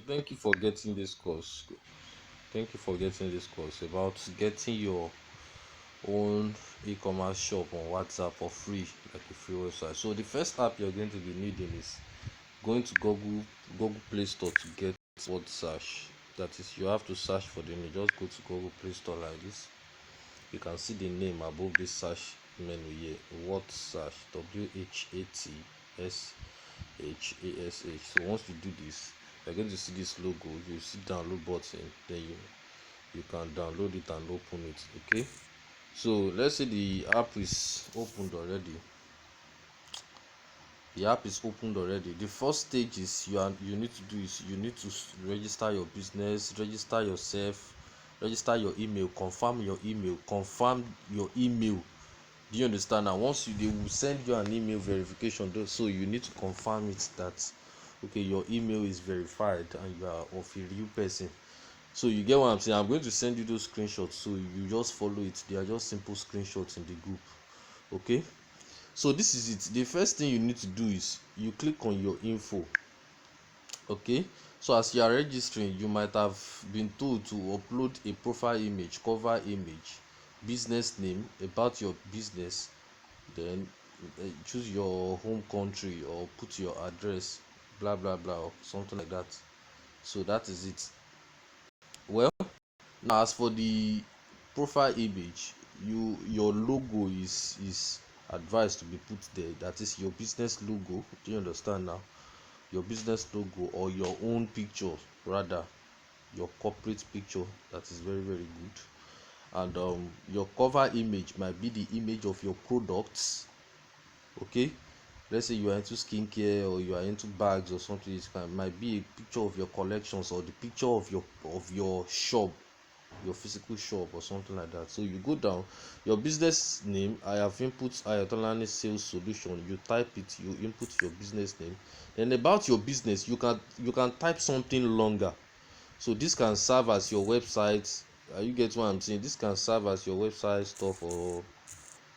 Thank you for getting this course. Thank you for getting this course about getting your own e-commerce shop on WhatsApp for free, like a free website. So the first app you're going to be needing is going to Google Play Store to get whatsash. That is, you have to search for the name. Just go to Google Play Store like this. You can see the name above this search menu here. Whatsash, WHATSHASH. So once you do this, you're going to see this logo. You see download button, then you can download it and open it. Okay, so let's say the app is opened already. The first stage is you need to do is you need to register your business, register yourself, register your email, confirm your email. Do you understand? Now once they will send you an email verification though, so you need to confirm it that okay, your email is verified and you are of a real person. So you get what I'm saying. I'm going to send you those screenshots, so you just follow it. They are just simple screenshots in the group. Okay, so this is it. The first thing you need to do is you click on your info. Okay, so as you are registering, you might have been told to upload a profile image, cover image, business name, about your business, then choose your home country or put your address, blah blah blah, or something like that. So that is it. Well, now as for the profile image, your logo is advised to be put there. That is your business logo. Do you understand now? Your business logo, or your own picture, rather, your corporate picture. That is very very good. And your cover image might be the image of your products. Okay, let's say you are into skincare or you are into bags or something. It might be a picture of your collections or the picture of your shop, your physical shop or something like that. So you go down, your business name, I have input Ayatollah Sales Solution. You type it, you input your business name. Then about your business, you can type something longer. So this can serve as your website. You get what I'm saying? This can serve as your website stuff or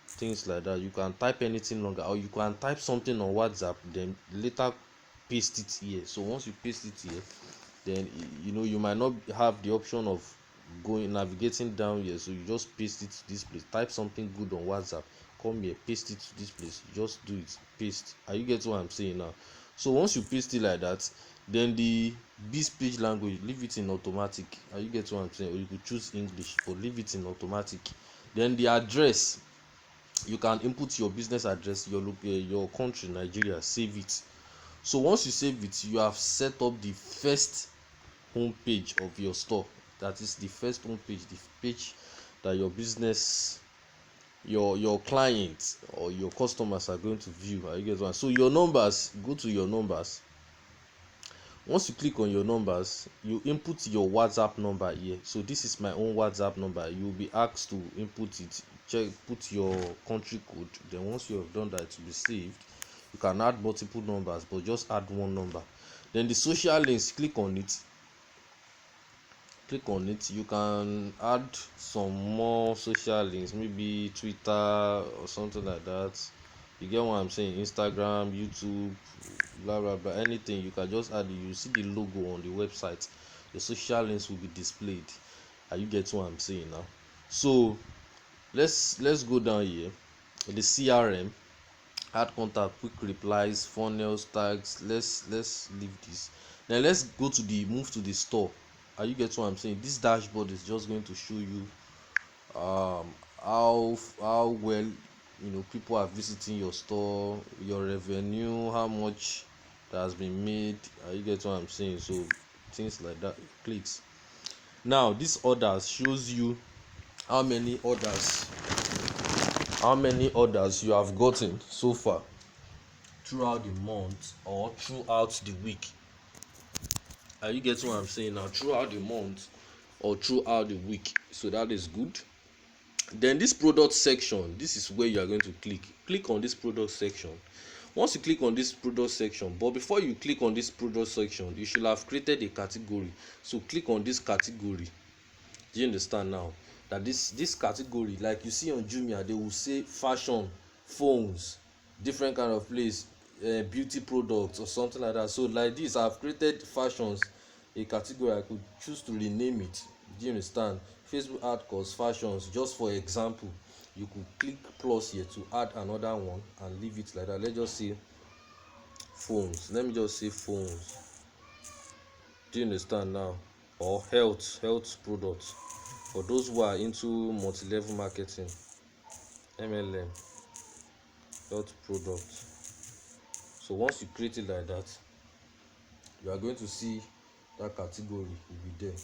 things like that. You can type anything longer, or you can type something on WhatsApp, then later paste it here. So once you paste it here, then you might not have the option of going navigating down here, so you just paste it to this place. Type something good on WhatsApp, come here, paste it to this place. You just do it, paste. Are you getting what I'm saying now? So once you paste it like that, then the this page language, leave it in automatic. Are you getting what I'm saying? Or you could choose English, but leave it in automatic. Then the address, you can input your business address, your country, Nigeria, save it. So once you save it, you have set up the first home page of your store. That is the first home page, the page that your business, your clients or your customers are going to view. Are you get one? So your numbers, go to your numbers. Once you click on your numbers, you input your WhatsApp number here. So this is my own WhatsApp number. You will be asked to input it. Check, put your country code. Then once you have done that, it will be saved. You can add multiple numbers, but just add one number. Then the social links, click on it. You can add some more social links, maybe Twitter or something like that. You get what I'm saying? Instagram, YouTube, blah blah blah, anything. You can just add it. You see the logo on the website, the social links will be displayed. Are you get what I'm saying now? So let's go down here. The CRM, add contact, quick replies, funnels, tags. Let's leave this. Then let's go to the move to the store. Are you get what I'm saying? This dashboard is just going to show you how well people are visiting your store, your revenue, how much that has been made. You get what I'm saying? So things like that, clicks. Now this orders shows you how many orders you have gotten so far throughout the month or throughout the week. Are you getting what I'm saying now? Throughout the month or throughout the week. So that is good. Then this product section, this is where you are going to click on this product section. Once you click on this product section, but before you click on this product section, you should have created a category. So click on this category. Do you understand now? That this category, like you see on Jumia, they will say fashion, phones, different kind of place, beauty products or something like that. So like this, I've created fashions, a category, I could choose to rename it. Do you understand? Facebook ad course fashions, just for example, you could click plus here to add another one and leave it like that. Let's just say phones. Let me just say phones. Do you understand now? Or health products for those who are into multi-level marketing, MLM, health products. So once you create it like that, you are going to see that category will be there.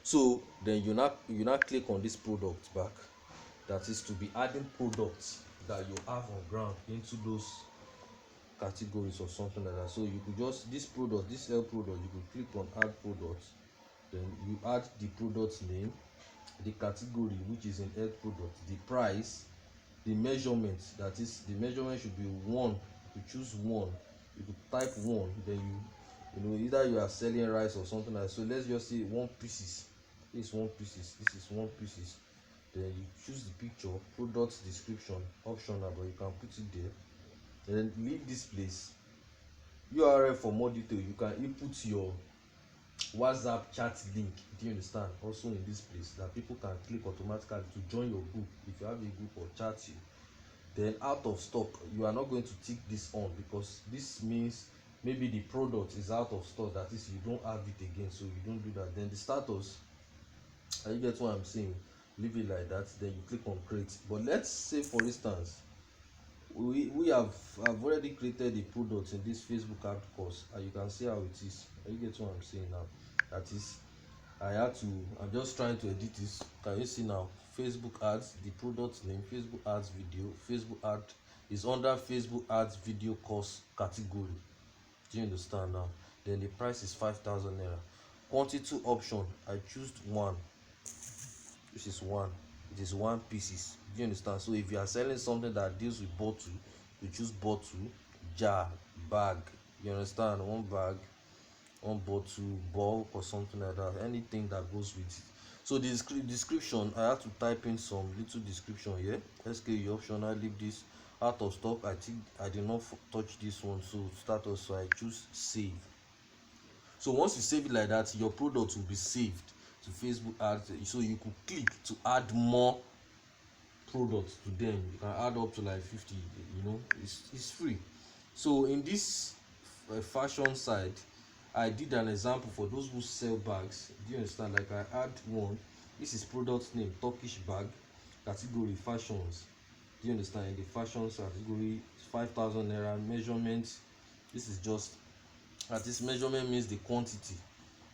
So then you now click on this product back, that is to be adding products that you have on ground into those categories or something like that. So you could just, this product, this health product, you could click on add products, then you add the product name, the category which is in health product, the price, the measurement, that is the measurement should be one. You choose one, you could type one, then you know, either you are selling rice or something like that. So let's just say one pieces, this is one pieces, this is one pieces. Then you choose the picture, product description optional, but you can put it there. Then leave this place. URL for more detail, you can input your WhatsApp chat link. Do you understand? Also in this place, that people can click automatically to join your group if you have a group or chat you. Then out of stock, you are not going to tick this on, because this means maybe the product is out of stock, that is you don't have it again, so you don't do that. Then the status, you get what I'm saying, leave it like that. Then you click on create. But let's say for instance, we have I've already created a product in this Facebook ad course, and you can see how it is. You get what I'm saying now? That is, I'm just trying to edit this. Can you see now? Facebook ads, the product name, Facebook ads video, Facebook ad is under Facebook ads video course category. Do you understand now? Then the price is 5,000 naira. Quantity option, I choose one. This is one. It is one pieces. Do you understand? So if you are selling something that deals with bottle, you choose bottle, jar, bag. You understand? One bag, one bottle, bulk or something like that. Anything that goes with it. So the description, I have to type in some little description here. SKU option, I leave this out of stock. I think I did not touch this one. So status, so I choose save. So once you save it like that, your product will be saved to Facebook ads. So you could click to add more products to them. You can add up to like 50. You know, it's free. So in this fashion side, I did an example for those who sell bags. Do you understand? Like I add one. This is product name, Turkish bag, category fashions. Do you understand? In the fashions category, 5,000 naira. Measurement, this is just, at this measurement means the quantity,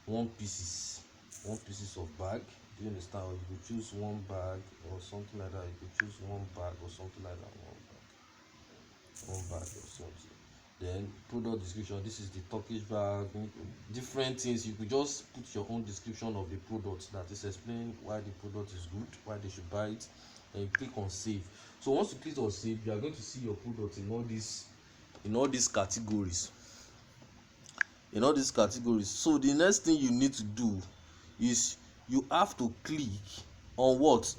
one pieces of bag. Do you understand? Or you could choose one bag or something like that. You could choose one bag or something like that. One bag or something. Then product description, this is the Turkish bag. Different things, you could just put your own description of the product, that is explaining why the product is good, why they should buy it. And you click on save. So once you click on save, you are going to see your product in all these categories. So the next thing you need to do is you have to click on what,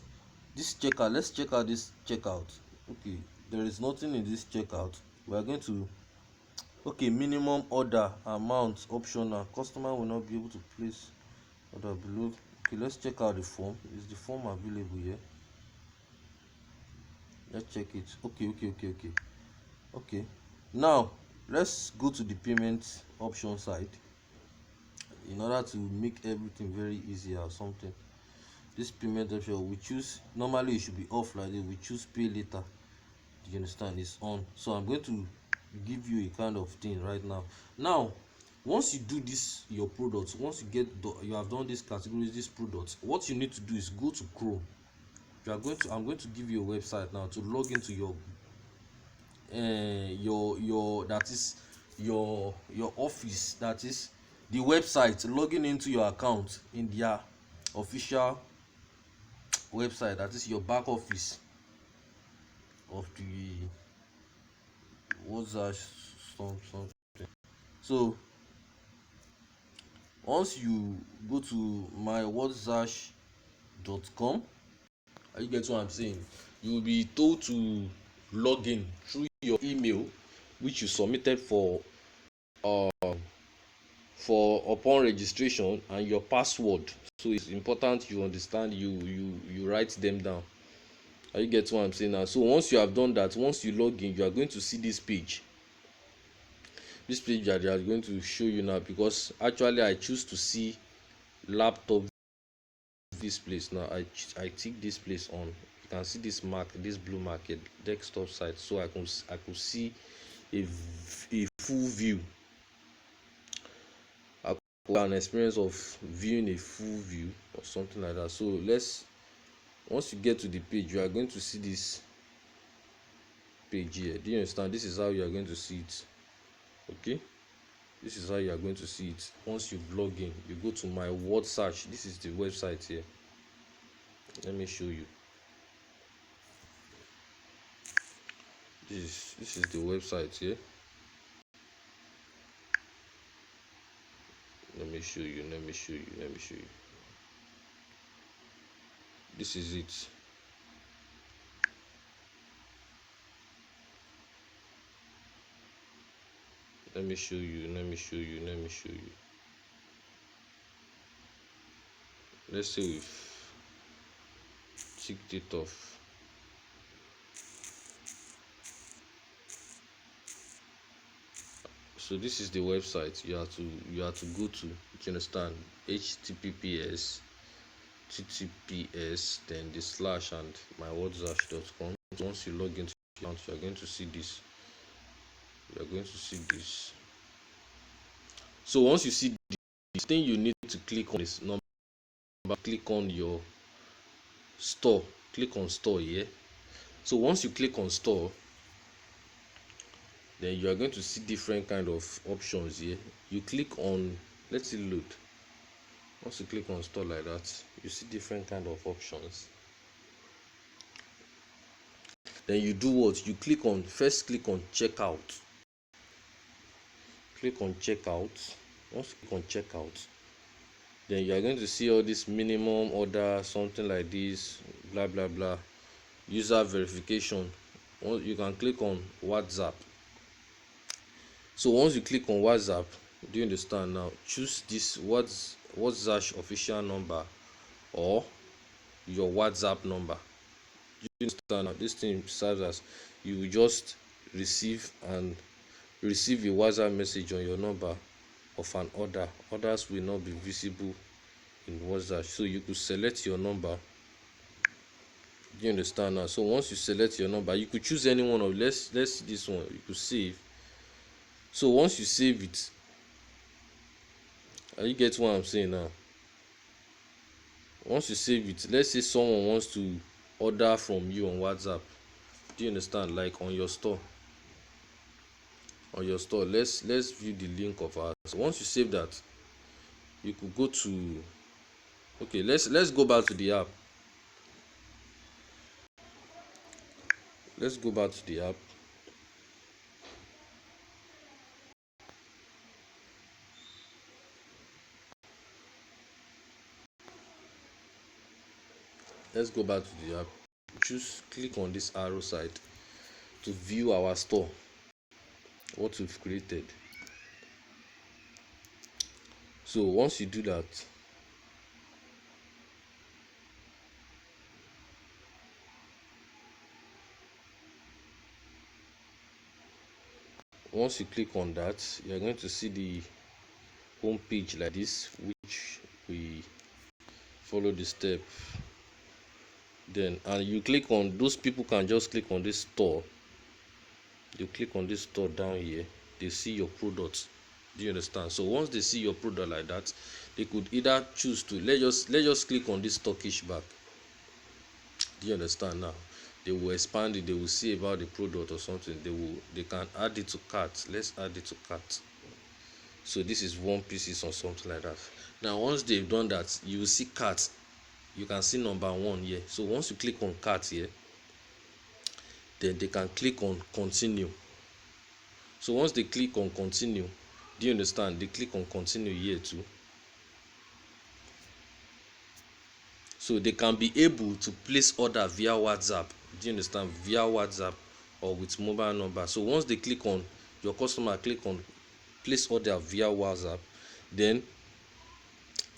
this checkout. Let's check out this checkout. Okay, there is nothing in this checkout. We are going to, okay, minimum order amount optional, customer will not be able to place order below. Okay, let's check out the form. Is the form available here? Let's check it. Okay, now let's go to the payment option side in order to make everything very easy or something. This payment option, we choose, normally it should be off like this, we choose pay later. Do you understand? It's on. So I'm going to give you a kind of thing right now. Once you do this, your products, once you have done these categories, these products, what you need to do is go to Chrome. I'm going to give you a website now to log into your that is your office, that is the website, logging into your account in their official website, that is your back office of the whatsash something. So once you go to my whatsash.com, you get what I'm saying, you will be told to log in through your email which you submitted for for upon registration and your password. So it's important you understand, you write them down. Are you get what I'm saying now? So once you have done that, once you log in, you are going to see this page. This page that they are going to show you now, because actually I choose to see laptop. This place now, I tick this place on. You can see this mark, this blue market desktop site, so I could see a full view. I could have an experience of viewing a full view or something like that. So once you get to the page, you are going to see this page here. Do you understand? This is how you are going to see it. Okay, this is how you are going to see it. Once you log in, you go to my whatsash. This is the website here. Let me show you. This is the website here. Let me show you. This is it. Let me show you. Let's say we've ticked it off. So this is the website you have to go to. You understand? https then the slash and mywhatsash.com. Once you log into your account, you are going to see this. So once you see this thing, you need to click on this number. Click on your store. Click on store here. So once you click on store, then you are going to see different kind of options here. You click on, let's see, load. Once you click on store like that, you see different kind of options. Then you do what? You click on, first click on checkout. Click on checkout. Once you click on checkout, then you are going to see all this minimum order, something like this, blah blah blah, user verification. You can click on WhatsApp. So once you click on WhatsApp, do you understand now? Choose this WhatsApp official number or your WhatsApp number. Do you understand now? This thing serves as you will just receive a WhatsApp message on your number of an order. Orders will not be visible in WhatsApp. So you could select your number. Do you understand now? So once you select your number, you could choose any one of, let's see this one. You could save. So once you save it, you get what I'm saying now? Once you save it, let's say someone wants to order from you on WhatsApp. Do you understand? Like on your store. Let's view the link of ours. So once you save that, you could go to, okay, let's go back to the app. Let's go back to the app. Let's go back to the app. Click on this arrow side to view our store, what we've created. So once you do that, once you click on that, you're going to see the home page like this, which we follow the step. Then and you click on, those people can just click on this store. You click on this store down here, they see your products. Do you understand? So once they see your product like that, they could either choose to let's just click on this Turkish bag. Do you understand now? They will expand it, they will see about the product or something, they can add it to cart. Let's add it to cart. So this is 1 pieces or something like that. Now once they've done that, you will see cart. You can see number 1 here. So once you click on cart here, then they can click on continue. So once they click on continue, do you understand? They click on continue here too. So they can be able to place order via WhatsApp. Do you understand? Via WhatsApp or with mobile number. So once they click on, your customer click on place order via WhatsApp, Then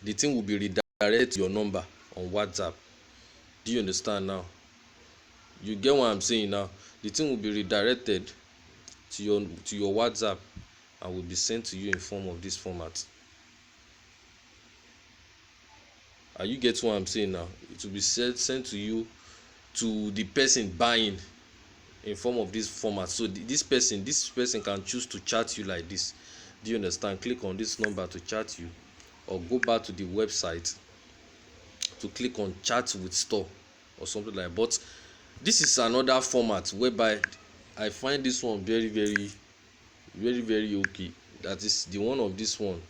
the thing will be redirected to your number on WhatsApp. Do you understand now? You get what I'm saying now? The thing will be redirected to your WhatsApp and will be sent to you in form of this format. Are you get what I'm saying now? It will be sent to you, to the person buying, in form of this format. So this person can choose to chat you like this. Do you understand? Click on this number to chat you, or go back to the website to click on chat with store or something like that. But this is another format whereby I find this one very very very very okay. That is the one of this one,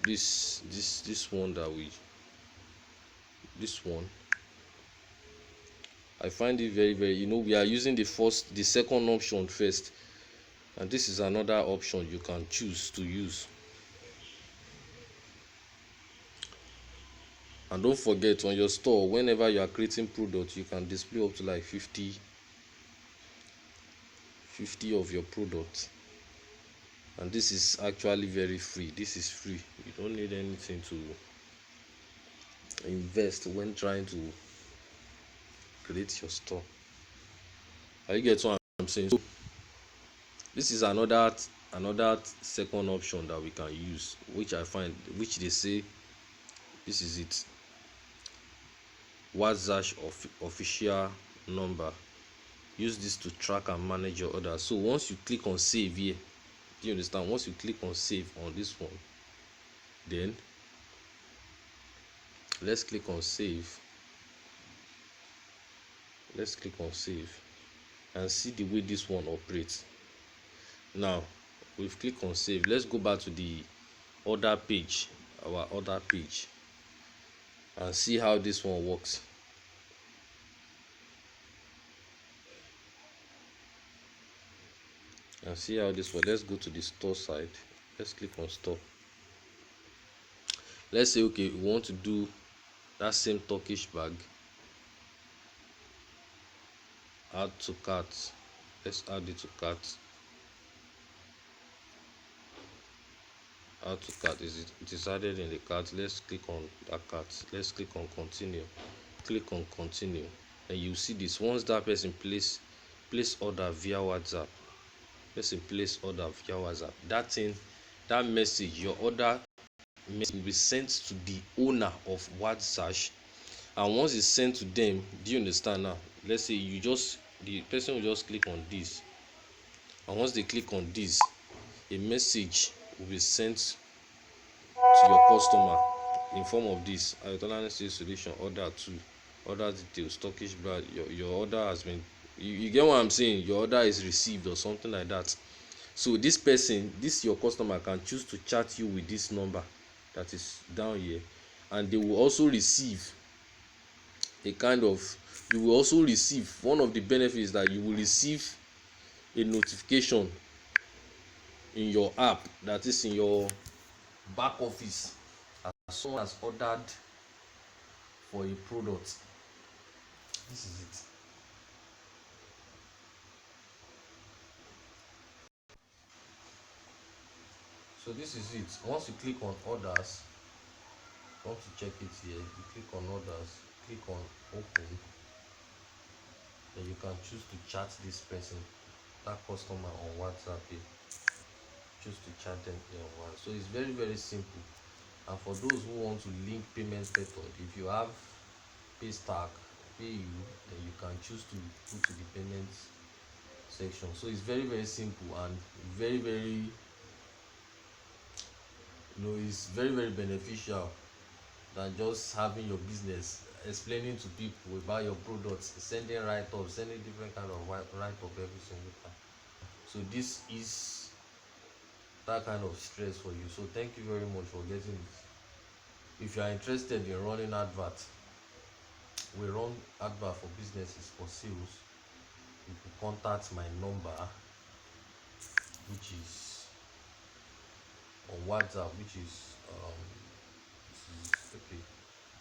this one that we this one I find it very very, we are using the second option first, and this is another option you can choose to use. And don't forget, on your store, whenever you are creating products, you can display up to like 50 of your products. And this is actually very free. This is free. You don't need anything to invest when trying to create your store. Are you get what I'm saying? So this is another second option that we can use, which I find, which they say this is it. whatsash official number. Use this to track and manage your orders. So once you click on save here, do you understand? Once you click on save on this one, then let's click on save. Let's click on save and see the way this one operates. Now we've clicked on save. Let's go back to the order page, our order page, and see how this one works. And see how this one. Let's go to the store side. Let's click on store. Let's say okay, we want to do that same Turkish bag. Add to cart. Let's add it to cart. Add to cart. It is added in the cart. Let's click on that cart. Let's click on continue. Click on continue, and you see this. Once that person place order via WhatsApp, that message, your order message, will be sent to the owner of whatsash. And once it's sent to them, do you understand now? Let's say the person will just click on this, and once they click on this, a message will be sent to your customer in form of this: Ayatollah solution order 2, order details, Turkish brand, your order has been, you get what I'm saying, your order is received or something like that. So this your customer can choose to chat you with this number that is down here, and they will also receive a kind of, you will also receive, one of the benefits, that you will receive a notification in your app, that is in your back office, as someone has ordered for a product. This is it. So this is it. Once you click on orders, once you check it here, you click on orders, click on open, then you can choose to chat this person, that customer, on WhatsApp here. Choose to chat them here on WhatsApp. So it's very very simple. And for those who want to link payment method, if you have paystack, payu, then you can choose to put to the payment section. So it's very very simple and very very, it's very very beneficial than just having your business, explaining to people about your products, sending write-up, sending different kind of write-up every single time. So this is that kind of stress for you. So thank you very much for getting it. If you are interested in running advert, we run advert for businesses, for sales. You can contact my number, which is on WhatsApp, which is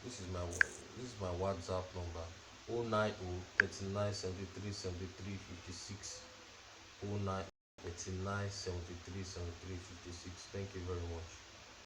this is my WhatsApp number: 09039737356. 09039737356. Thank you very much.